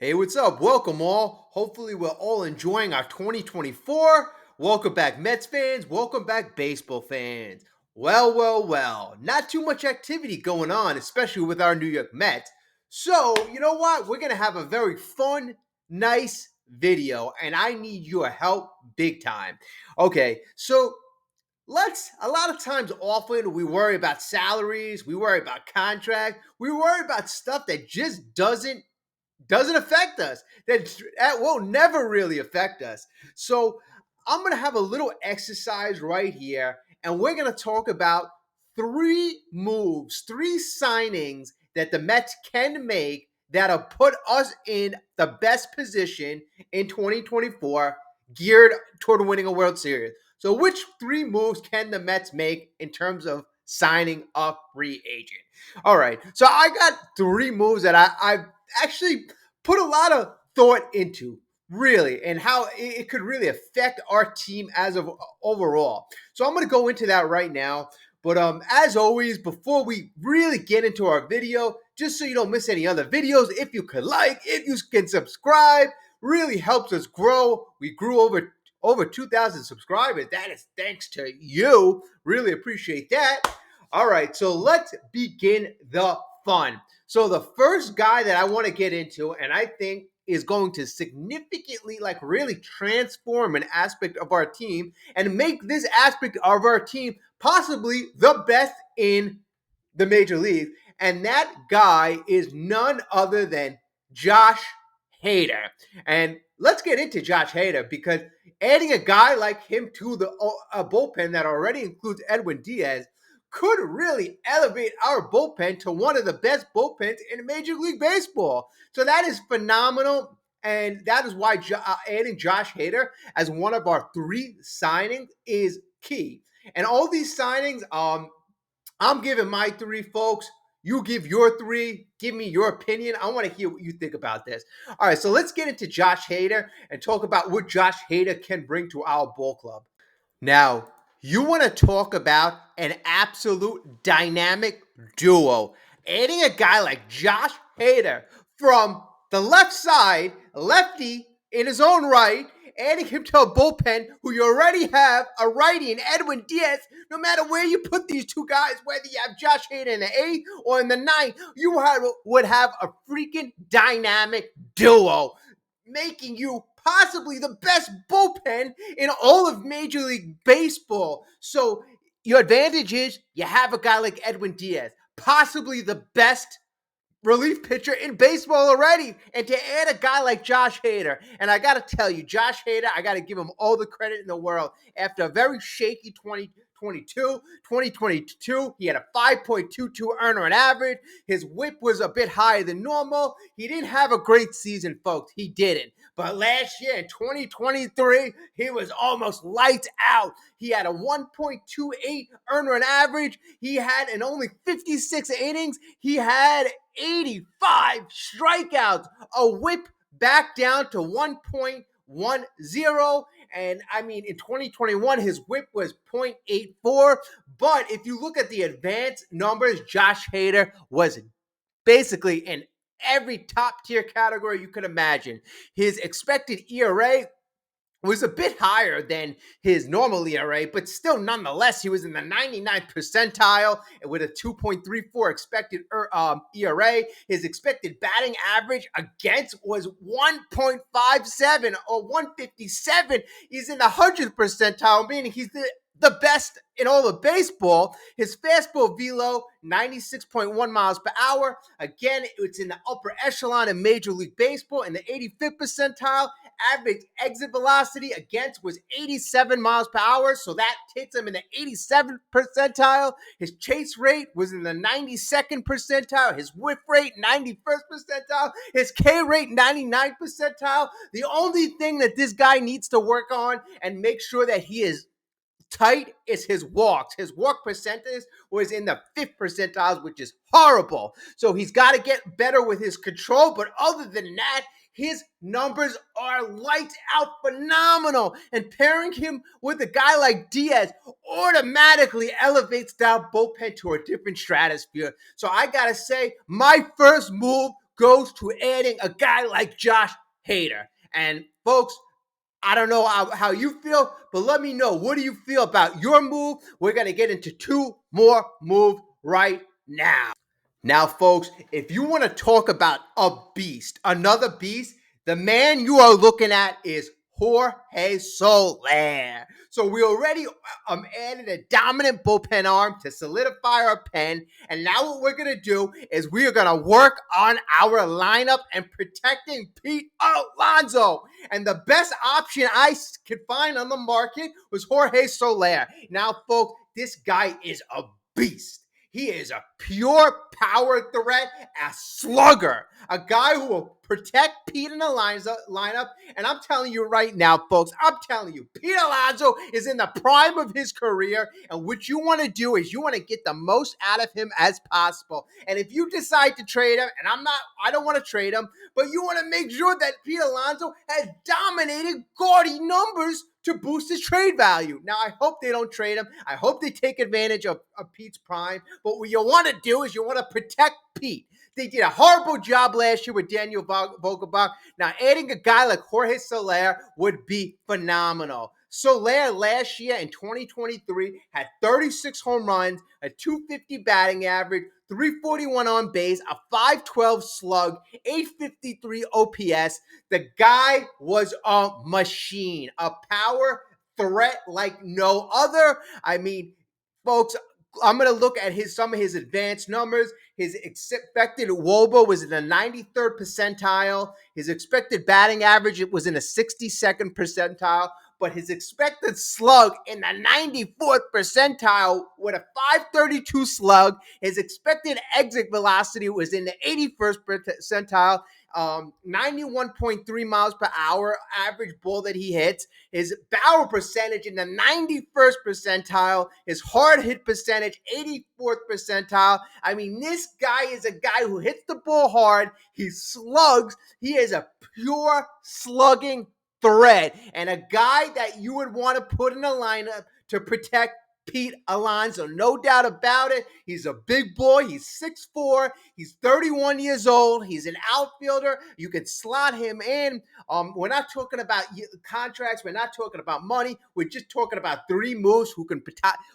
Hey, what's up? Welcome all. Hopefully, we're all enjoying our 2024. Welcome back, Mets fans. Welcome back, baseball fans. Well. Not too much activity going on, especially with our New York Mets. So, you know what? We're going to have a very fun, nice video, and I need your help big time. Okay, so a lot of times often we worry about salaries, we worry about contract, we worry about stuff that just doesn't affect us. That will never really affect us. So I'm going to have a little exercise right here, and we're going to talk about three moves, three signings that the Mets can make that'll put us in the best position in 2024, geared toward winning a World Series. So, which three moves can the Mets make in terms of signing a free agent? All right. So, I got three moves that I've actually put a lot of thought into, really, and how it could really affect our team as of overall. So I'm going to go into that right now. But as always, before we really get into our video, just so you don't miss any other videos, if you could if you can subscribe, really helps us grow. We grew over 2,000 subscribers. That is thanks to you. Really appreciate that. All right, so let's begin the fun. So the first guy that I want to get into, and I think is going to significantly, really transform an aspect of our team and make this aspect of our team possibly the best in the major league. And that guy is none other than Josh Hader. And let's get into Josh Hader, because adding a guy like him to the bullpen that already includes Edwin Diaz could really elevate our bullpen to one of the best bullpens in Major League Baseball. So that is phenomenal. And that is why adding Josh Hader as one of our three signings is key. And all these signings, I'm giving my three, folks. You give your three. Give me your opinion. I want to hear what you think about this. All right, so let's get into Josh Hader and talk about what Josh Hader can bring to our ball club. Now, you want to talk about an absolute dynamic duo. Adding a guy like Josh Hader from the left side, lefty in his own right, adding him to a bullpen who you already have a righty in Edwin Diaz. No matter where you put these two guys, whether you have Josh Hader in the 8th or in the 9th, would have a freaking dynamic duo, making you possibly the best bullpen in all of Major League Baseball. So your advantage is you have a guy like Edwin Diaz, possibly the best relief pitcher in baseball already, and to add a guy like Josh Hader. And I got to tell you, Josh Hader, I got to give him all the credit in the world. After a very shaky 2022, he had a 5.22 earner on average. His whip was a bit higher than normal. He didn't have a great season, folks. He didn't. But last year in 2023, he was almost lights out. He had a 1.28 earner on average. He had in only 56 innings, he had 85 strikeouts, a whip back down to 1.10. And I mean, in 2021, his whip was 0.84. But if you look at the advanced numbers, Josh Hader was basically in every top tier category you could imagine. His expected ERA was a bit higher than his normal ERA, but still, nonetheless, he was in the 99th percentile with a 2.34 expected ERA. His expected batting average against was 1.57 or 157. He's in the 100th percentile, meaning he's the best in all of baseball. His fastball velo, 96.1 miles per hour. Again, it's in the upper echelon in Major League Baseball in the 85th percentile. Average exit velocity against was 87 miles per hour, so that hits him in the 87th percentile. His chase rate was in the 92nd percentile. His whiff rate, 91st percentile. His K rate, 99th percentile. The only thing that this guy needs to work on and make sure that he is tight is his walks. His walk percentage was in the 5th percentile, which is horrible. So he's got to get better with his control. But other than that, his numbers are lights out phenomenal. And pairing him with a guy like Diaz automatically elevates that bullpen to a different stratosphere. So I got to say, my first move goes to adding a guy like Josh Hader. And folks, I don't know how you feel, but let me know. What do you feel about your move? We're going to get into two more moves right now. Now, folks, if you want to talk about a beast, another beast, the man you are looking at is Jorge Solair. So we already added a dominant bullpen arm to solidify our pen. And now what we're going to do is we are going to work on our lineup and protecting Pete Alonso. And the best option I could find on the market was Jorge Solair. Now, folks, this guy is a beast. He is a pure power threat, a slugger, a guy who will protect Pete in the lineup. And I'm telling you right now, folks, I'm telling you, Pete Alonso is in the prime of his career. And what you want to do is you want to get the most out of him as possible. And if you decide to trade him, and I don't want to trade him, but you want to make sure that Pete Alonso has dominated gaudy numbers to boost his trade value. Now, I hope they don't trade him. I hope they take advantage of Pete's prime. But what you want to do is you want to protect Pete. They did a horrible job last year with Daniel Vogelbach. Now, adding a guy like Jorge Solair would be phenomenal. Solair last year in 2023 had 36 home runs, a 250 batting average, 341 on base, a 512 slug, 853 OPS. The guy was a machine, a power threat like no other. I mean, folks, I'm going to look at some of his advanced numbers. His expected WOBA was in the 93rd percentile. His expected batting average was in the 62nd percentile. But his expected slug in the 94th percentile with a 532 slug. His expected exit velocity was in the 81st percentile. 91.3 miles per hour average ball that he hits. His barrel percentage in the 91st percentile. His hard hit percentage, 84th percentile. I mean, this guy is a guy who hits the ball hard. He slugs. He is a pure slugging threat and a guy that you would want to put in a lineup to protect Pete Alonso. No doubt about it. He's a big boy. He's 6'4". He's 31 years old. He's an outfielder. You can slot him in. We're not talking about contracts. We're not talking about money. We're just talking about three moves who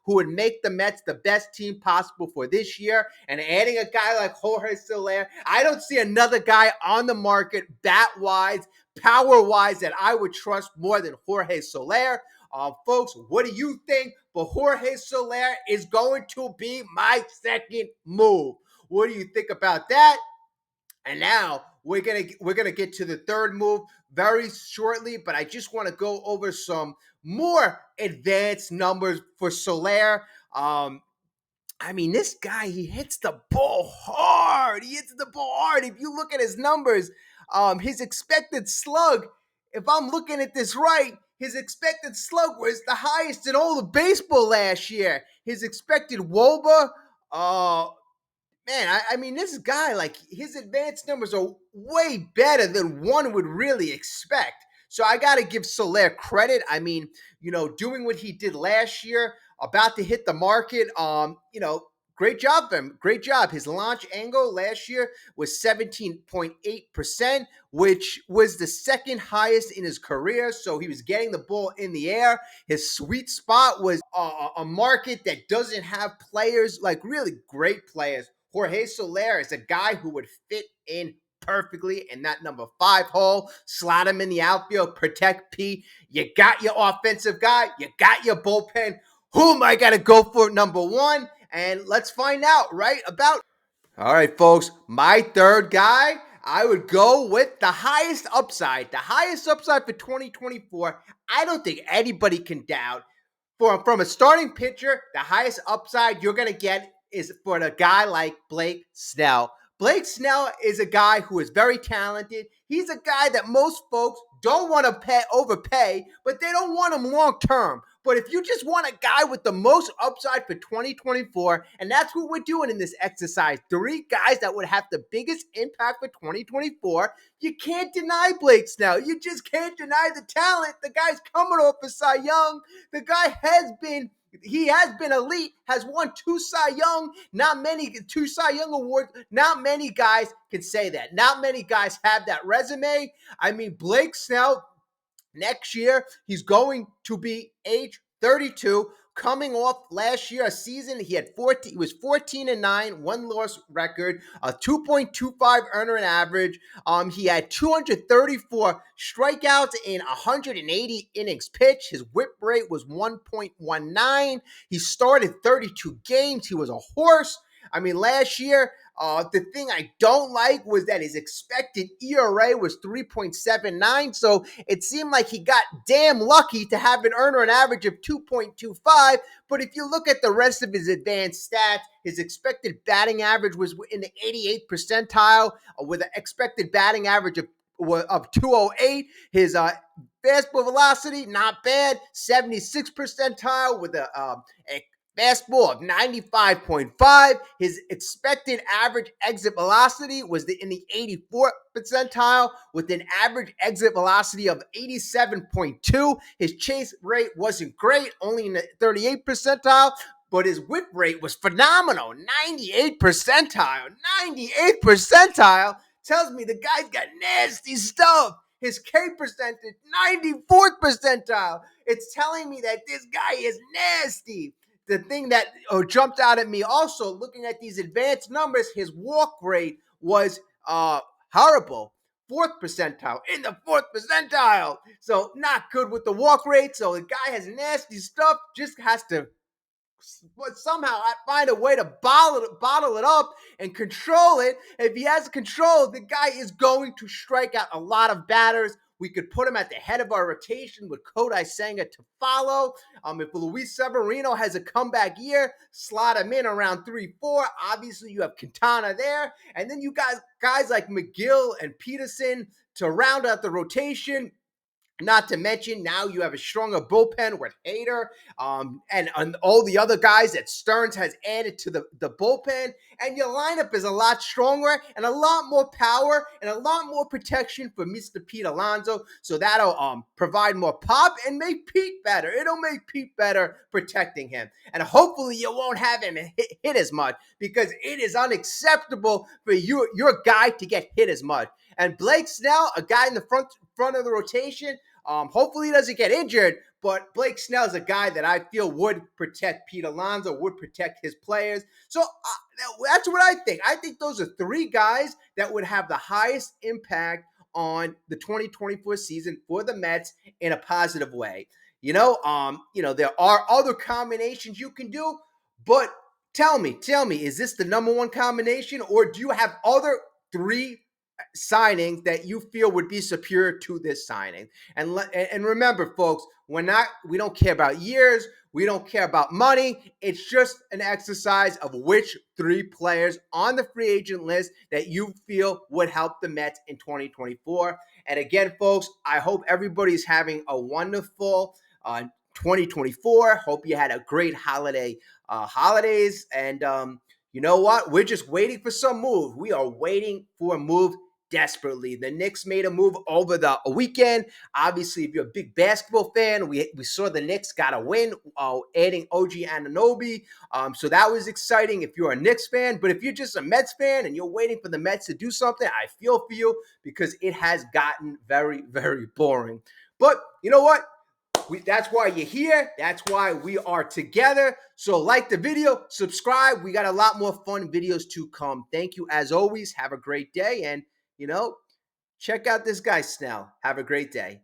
would make the Mets the best team possible for this year. And adding a guy like Jorge Solair, I don't see another guy on the market bat-wise, power-wise that I would trust more than Jorge Solair. Folks, what do you think? But Jorge Solair is going to be my second move. What do you think about that? And now we're gonna get to the third move very shortly, but I just want to go over some more advanced numbers for Solair. I mean, this guy, he hits the ball hard. He hits the ball hard. If you look at his numbers, his expected slug, if I'm looking at this right, his expected slug was the highest in all of baseball last year. His expected WOBA, man, I mean, this guy, like, his advanced numbers are way better than one would really expect. So I got to give Solair credit. I mean, doing what he did last year, about to hit the market, great job for him. Great job. His launch angle last year was 17.8%, which was the second highest in his career. So he was getting the ball in the air. His sweet spot was a market that doesn't have players, like really great players. Jorge Solair is a guy who would fit in perfectly in that number 5 hole. Slot him in the outfield, protect Pete. You got your offensive guy. You got your bullpen. Who am I going to go for number 1? And let's find out right about. All right, folks, my third guy, I would go with the highest upside. The highest upside for 2024, I don't think anybody can doubt. From a starting pitcher, the highest upside you're going to get is for a guy like Blake Snell. Blake Snell is a guy who is very talented. He's a guy that most folks don't want to overpay, but they don't want him long term. But if you just want a guy with the most upside for 2024, and that's what we're doing in this exercise, 3 guys that would have the biggest impact for 2024, you can't deny Blake Snell. You just can't deny the talent. The guy's coming off of Cy Young. The guy has been he has been elite, has won two Cy Young, two Cy Young awards. Not many guys can say that. Not many guys have that resume. I mean, Blake Snell, next year, he's going to be age 32, coming off last year, a season he had 14. He was 14-9, one loss record, a 2.25 earner and average. He had 234 strikeouts in 180 innings pitched. His whip rate was 1.19. He started 32 games. He was a horse. I mean, last year, the thing I don't like was that his expected ERA was 3.79. So it seemed like he got damn lucky to have an earner an average of 2.25. But if you look at the rest of his advanced stats, his expected batting average was in the 88th percentile with an expected batting average of 208. His fastball velocity, not bad, 76th percentile with a fastball of 95.5. His expected average exit velocity was in the 84th percentile with an average exit velocity of 87.2. His chase rate wasn't great, only in the 38th percentile, but his whip rate was phenomenal. 98th percentile. 98th percentile tells me the guy's got nasty stuff. His K percentage, 94th percentile. It's telling me that this guy is nasty. The thing that jumped out at me also, looking at these advanced numbers, his walk rate was horrible. 4th percentile, in the 4th percentile. So not good with the walk rate. So the guy has nasty stuff, just has to somehow find a way to bottle it up and control it. If he has control, the guy is going to strike out a lot of batters. We could put him at the head of our rotation with Kodai Senga to follow. If Luis Severino has a comeback year, slot him in around 3-4. Obviously, you have Quintana there. And then you guys like McGill and Peterson to round out the rotation. Not to mention, now you have a stronger bullpen with Hader and all the other guys that Stearns has added to the bullpen. And your lineup is a lot stronger and a lot more power and a lot more protection for Mr. Pete Alonso. So that'll provide more pop and make Pete better. It'll make Pete better protecting him. And hopefully you won't have him hit as much, because it is unacceptable for your guy to get hit as much. And Blake Snell, a guy in the front of the rotation, hopefully he doesn't get injured, but Blake Snell is a guy that I feel would protect Pete Alonso, would protect his players. So that's what I think. I think those are three guys that would have the highest impact on the 2024 season for the Mets in a positive way. There are other combinations you can do, but tell me, is this the number one combination, or do you have other three signings that you feel would be superior to this signing? And remember, folks, we don't care about years, we don't care about money. It's just an exercise of which three players on the free agent list that you feel would help the Mets in 2024. And again, folks, I hope everybody's having a wonderful 2024. Hope you had a great holidays. And you know what? We're just waiting for some move. We are waiting for a move desperately. The Knicks made a move over the weekend. Obviously, if you're a big basketball fan, we saw the Knicks got a win, adding OG Anunoby. So that was exciting if you're a Knicks fan. But if you're just a Mets fan and you're waiting for the Mets to do something, I feel for you, because it has gotten very, very boring. But you know what? That's why you're here. That's why we are together. So like the video, subscribe. We got a lot more fun videos to come. Thank you as always. Have a great day. And, check out this guy, Snell. Have a great day.